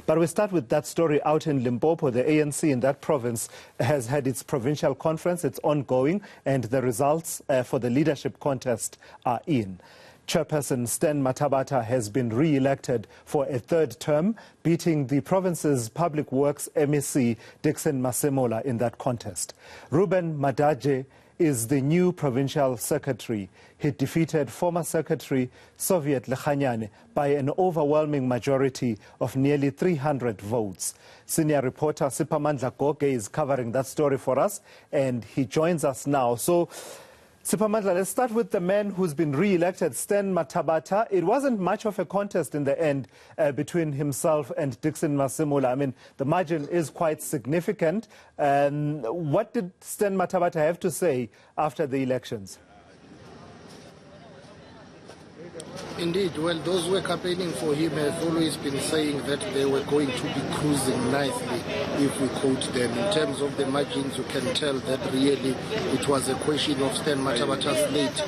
But we start with that story out in Limpopo. The ANC in that province has had its provincial conference. It's ongoing, and the results for the leadership contest are in. Chairperson Mathabatha has been re-elected for a third term, beating the province's Public Works MEC Dickson Masemola in that contest. Ruben Madaje is the new provincial secretary. He defeated former secretary Soviet Lekhanyane by an overwhelming majority of nearly 300 votes. Senior reporter Siphamandla Goge is covering that story for us, and he joins us now. So, Siphamandla, let's start with the man who's been re-elected, Mathabatha. It wasn't much of a contest in the end between himself and Dickson Masemola. I mean, the margin is quite significant. What did Mathabatha have to say after the elections? Indeed, well, those who were campaigning for him have always been saying that they were going to be cruising nicely, if we quote them. In terms of the margins, you can tell that really it was a question of Mathabatha's late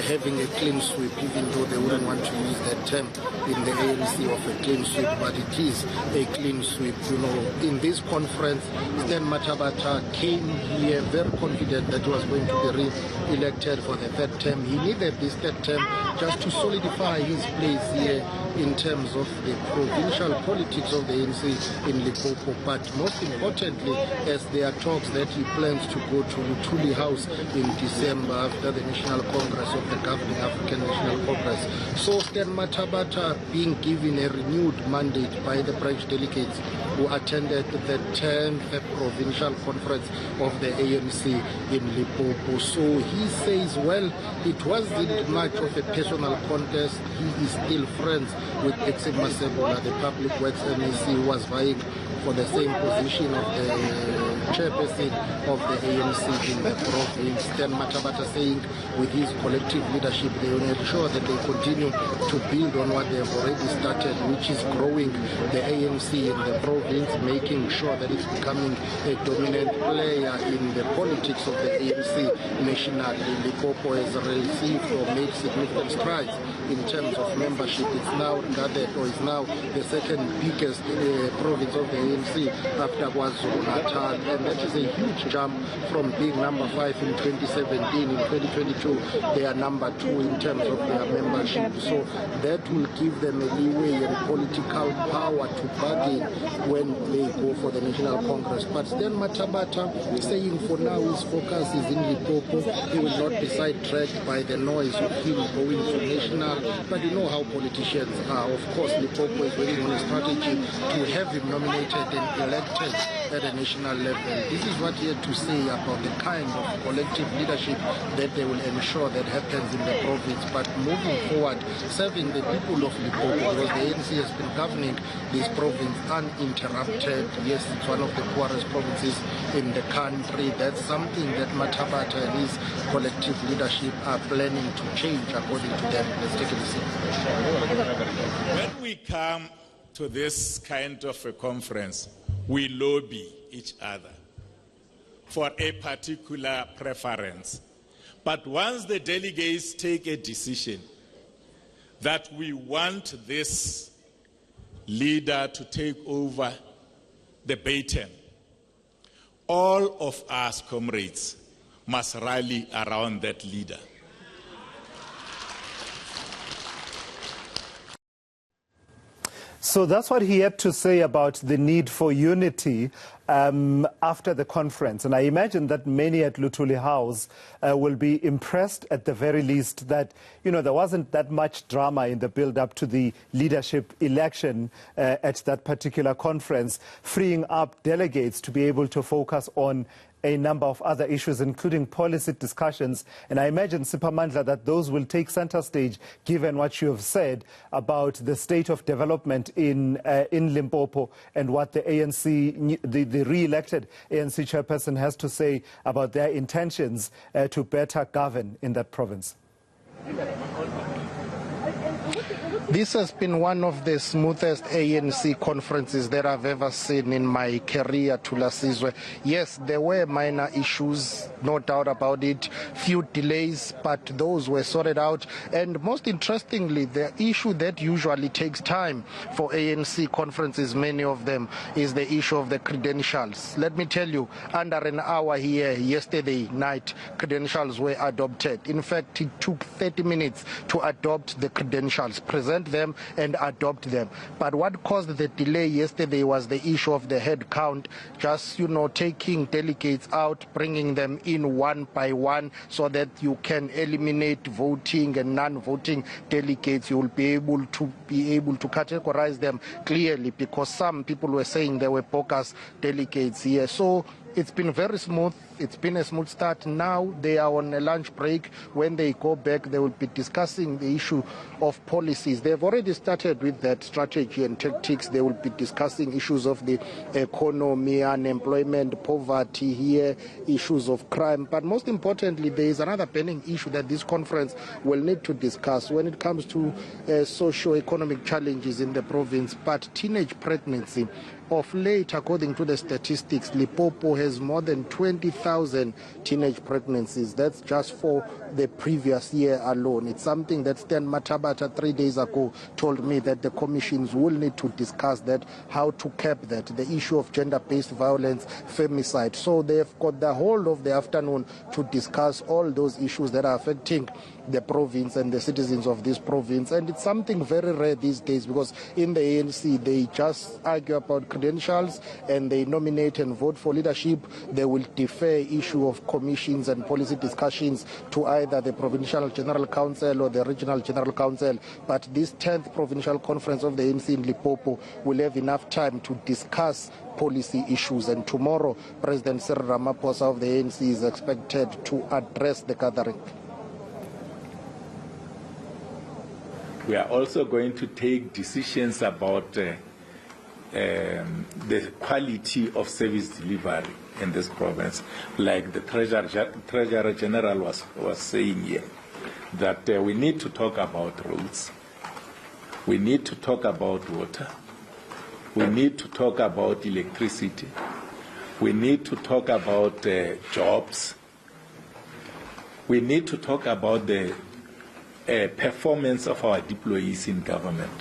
having a clean sweep, even though they wouldn't want to use that term in the ANC of a clean sweep, but it is a clean sweep. You know, in this conference, Mathabatha came here very confident that he was going to be re-elected for the third term. He needed this third term just to solidify his place here in terms of the provincial politics of the ANC in Limpopo. But most importantly, as there are talks that he plans to go to Lutuli House in December after the National Congress of the Governing African National Congress. So Mathabatha being given a renewed mandate by the branch delegates who attended the 10th provincial conference of the ANC in Limpopo. So he says, well, it wasn't much of a personal contest. He is still friends with Dickson Masemola, the Public Works MEC, who was vying for the same position of the chairperson of the ANC in the province. Mathabatha saying with his collective leadership, they will ensure that they continue to build on what they have already started, which is growing the ANC in the province, making sure that it's becoming a dominant player in the politics of the ANC nationally. Limpopo has received or made significant strides in terms of membership. It's now regarded, or is now the second biggest province of the ANC after KwaZulu-Natal, and that is a huge jump from being number 5 in 2017. In 2022 they are number 2 in terms of their membership, so that will give them a leeway and political power to bargain when they go for the National Congress. But then Mathabatha saying for now his focus is in Limpopo. He will not be sidetracked by the noise of him going to national, but you know how politicians are. Of course, Limpopo is working on a strategy to have him nominated and elected at a national level. This is what he had to say about the kind of collective leadership that they will ensure that happens in the province. But moving forward, serving the people of Limpopo, because the ANC has been governing this province uninterrupted. Yes, it's one of the poorest provinces in the country. That's something that Mathabatha and his collective leadership are planning to change according to them. Let's take a listen. When we come to this kind of a conference, we lobby each other for a particular preference. But once the delegates take a decision that we want this leader to take over the baton, all of us comrades must rally around that leader. So that's what he had to say about the need for unity after the conference. And I imagine that many at Lutuli House will be impressed at the very least that, you know, there wasn't that much drama in the build-up to the leadership election at that particular conference, freeing up delegates to be able to focus on a number of other issues, including policy discussions. And I imagine, Siphamandla, that those will take center stage, given what you have said about the state of development in Limpopo and what the ANC, the re-elected ANC chairperson has to say about their intentions to better govern in that province. This has been one of the smoothest ANC conferences that I've ever seen in my career, Thulasizwe. Yes, there were minor issues, no doubt about it, few delays, but those were sorted out. And most interestingly, the issue that usually takes time for ANC conferences, many of them, is the issue of the credentials. Let me tell you, under an hour here yesterday night, credentials were adopted. In fact, it took 30 minutes to adopt the credentials, present them and adopt them. But what caused the delay yesterday was the issue of the head count, just, taking delegates out, bringing them in one by one so that you can eliminate voting and non-voting delegates. You will be able to categorize them clearly, because some people were saying there were bogus delegates here. So it's been very smooth. It's been a smooth start. Now they are on a lunch break. When they go back, they will be discussing the issue of policies. They've already started with that strategy and tactics. They will be discussing issues of the economy, unemployment, poverty here, issues of crime. But most importantly, there is another pending issue that this conference will need to discuss when it comes to socio-economic challenges in the province. But teenage pregnancy, of late, according to the statistics, Limpopo has more than 20,000 teenage pregnancies. That's just for the previous year alone. It's something that Stan Mathabatha 3 days ago told me that the commissions will need to discuss that, how to cap that, the issue of gender-based violence, femicide. So they've got the whole of the afternoon to discuss all those issues that are affecting the province and the citizens of this province. And it's something very rare these days, because in the ANC, they just argue about credentials and they nominate and vote for leadership. They will defer issue of commissions and policy discussions to either the Provincial General Council or the Regional General Council. But this 10th Provincial Conference of the ANC in Limpopo will have enough time to discuss policy issues. And tomorrow, President Cyril Ramaphosa of the ANC is expected to address the gathering. We are also going to take decisions about the quality of service delivery in this province, like the Treasurer General was saying here, that we need to talk about roads, we need to talk about water, we need to talk about electricity, we need to talk about jobs, we need to talk about the performance of our deployees in government.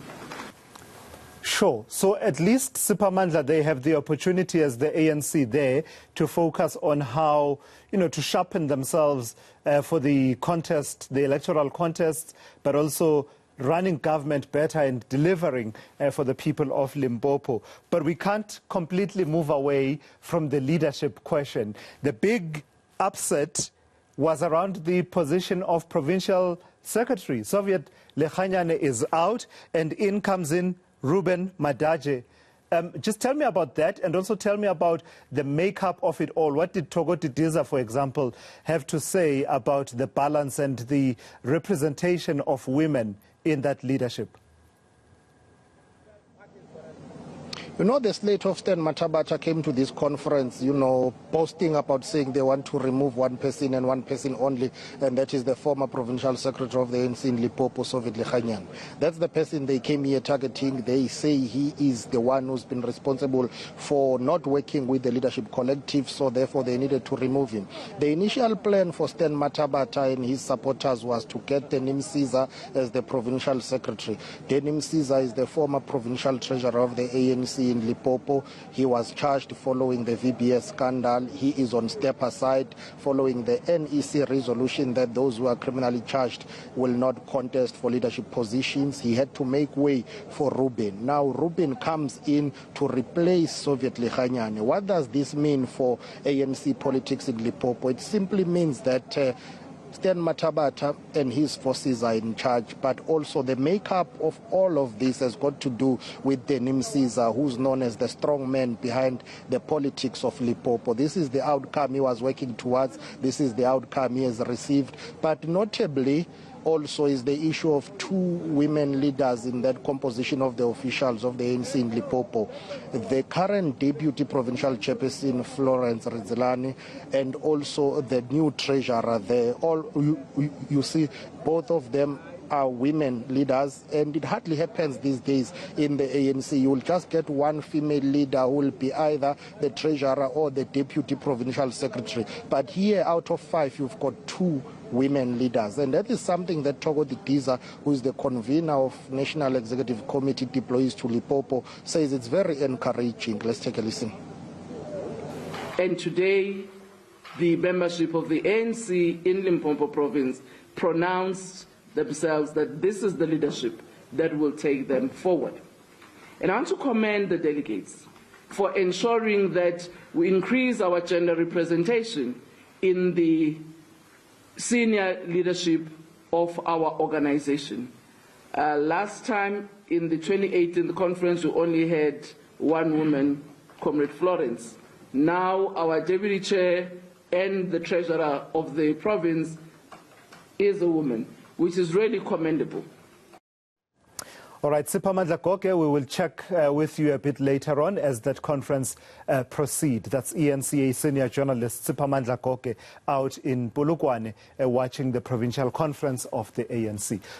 Sure. So at least, Siphamandla, they have the opportunity as the ANC there to focus on how, to sharpen themselves for the contest, the electoral contest, but also running government better and delivering for the people of Limpopo. But we can't completely move away from the leadership question. The big upset was around the position of provincial secretary. Soviet Lechanyane is out, and in comes in Ruben Madaje. Just tell me about that, and also tell me about the makeup of it all. What did Togoti Diza, for example, have to say about the balance and the representation of women in that leadership? The slate of Stan Mathabatha came to this conference, boasting about saying they want to remove one person and one person only, and that is the former provincial secretary of the ANC in Limpopo, Soviet Lechanyane. That's the person they came here targeting. They say he is the one who's been responsible for not working with the leadership collective, so therefore they needed to remove him. The initial plan for Stan Mathabatha and his supporters was to get Denim Caesar as the provincial secretary. Denim Caesar is the former provincial treasurer of the ANC in Limpopo. He was charged following the VBS scandal. He is on step aside following the NEC resolution that those who are criminally charged will not contest for leadership positions. He had to make way for Ruben. Now Ruben comes in to replace Soviet Lechanyane. What does this mean for ANC politics in Limpopo? It simply means that Stan Mathabatha and his forces are in charge, but also the makeup of all of this has got to do with Denim Caesar, who's known as the strong man behind the politics of Limpopo. This is the outcome he was working towards. This is the outcome he has received. But notably, also is the issue of two women leaders in that composition of the officials of the ANC in Limpopo. The current deputy provincial chairperson, Florence Rizilani, and also the new treasurer there. You see both of them are women leaders, and it hardly happens these days in the ANC. You will just get one female leader who will be either the treasurer or the deputy provincial secretary. But here, out of 5, you've got 2 women leaders, and that is something that Togo Didiza, who is the convener of National Executive Committee deploys to Limpopo, says it's very encouraging. Let's take a listen. And today, the membership of the ANC in Limpopo province pronounced themselves that this is the leadership that will take them forward. And I want to commend the delegates for ensuring that we increase our gender representation in the senior leadership of our organization. Last time in the 2018 conference, we only had 1 woman, Comrade Florence. Now our deputy chair and the treasurer of the province is a woman, which is really commendable. All right, Siphamandla Goge, we will check with you a bit later on as that conference proceeds. That's eNCA senior journalist Siphamandla Goge out in Polokwane watching the provincial conference of the ANC.